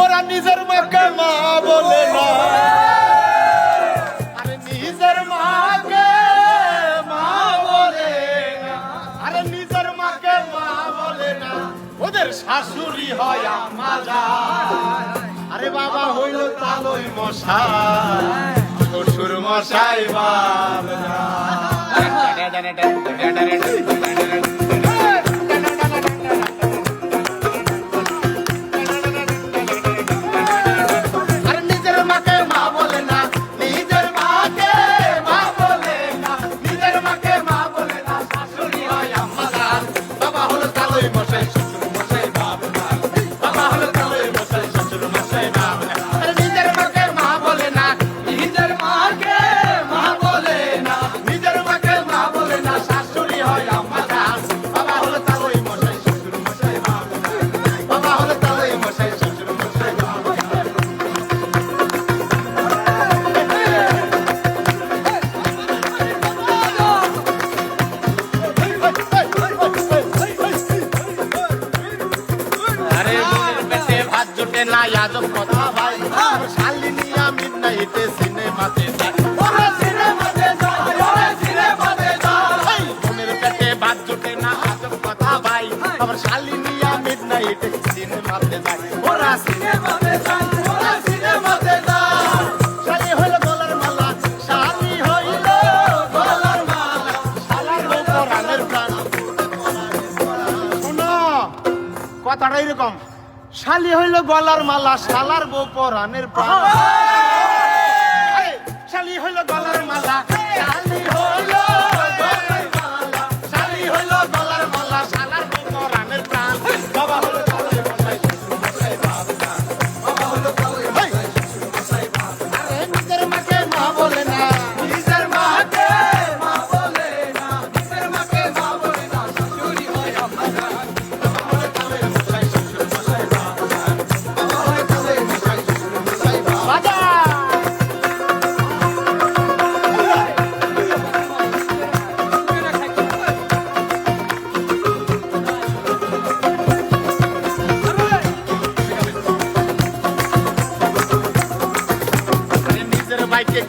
ওরা নিজের মাকে মা বলে না, আরে নিজের মাকে মা বলে না, আরে নিজের মাকে মা বলে না, ওদের শাশুড়ি হয় আম্মা জান। আরে বাবা হইল তালই মশাই, শ্বশুর মশাই বাবা। না আজব কথা ভাই, শালিনী আমি নাইতে সিনেমাতে যাই, ওরে সিনেমাতে যাই, ওরে সিনেমাতে যাই, মনের পেটে ভাত জোটে না আজব কথা ভাই, আমার শালিনী আমি নাইতে সিনেমাতে যাই, ওরা সিনেমাতে যাই, ওরা সিনেমাতে যাই। শালি হইল গলার মালা, শালি হইল গলার মালা, শালার পরাণের প্রাণ। শোনো কথাটা এরকম, শালি হইল গলার মালা, শালার বউ পরাণের প্রাণ। শালি হইল গলার মালা, শালি হইল গলার মালা, শালি হইল গলার মালা, শালার বউ পরাণের প্রাণ। বাবা হলো তালই মশাই, শ্বশুর মশাই বাবা। বাবা হলো তালই মশাই, শ্বশুর মশাই বাবা। আরে নিজের মাকে মা বলে না, নিজের মাকে মা বলে না, নিজের মাকে মা বলে না, শাশুড়ি হয় আম্মা জান। বাবা হলো তালই মশাই, শ্বশুর মশাই বাবা।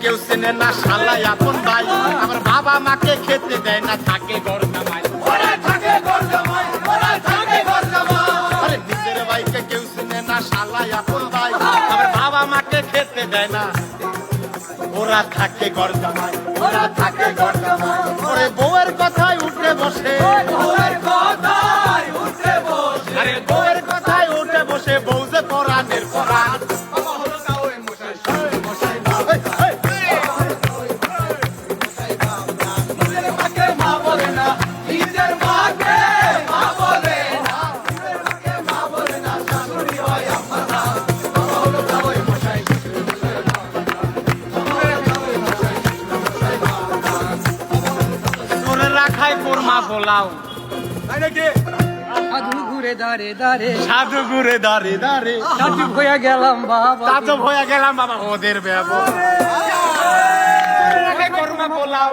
কেউ চেনে না শালাই আপন ভাই, আমার বাবা মাকে খেতে দেয় না, থাকে ঘর জামাই, ওরা থাকে ঘর জামাই, ওরা থাকে ঘর জামাই। আরে নিজের ভাইকে কেউ চেনে না শালাই আপন ভাই, আমার বাবা মাকে খেতে দেয় না, ওরা থাকে ঘর জামাই, ওরা থাকে ঘর জামাই। ওরে বউয়ের কথায় উঠে বসে, বউয়ের কথায় উঠে বসে, আরে বউয়ের কথায় উঠে বসে, বউ যে পরাণের পরাণ। বাবা হলো তালই মশাই, শ্বশুর মশাই বাবা। বলাও সাধু ঘুরে দাঁড়ে দাঁড়ে, সাধু ঘুরে দাঁড়ে দাঁড়ে, সাধু হয়ে গেলাম বাবা, সাধু হয়ে গেলাম বাবা। ওদের ব্যবহার বলাও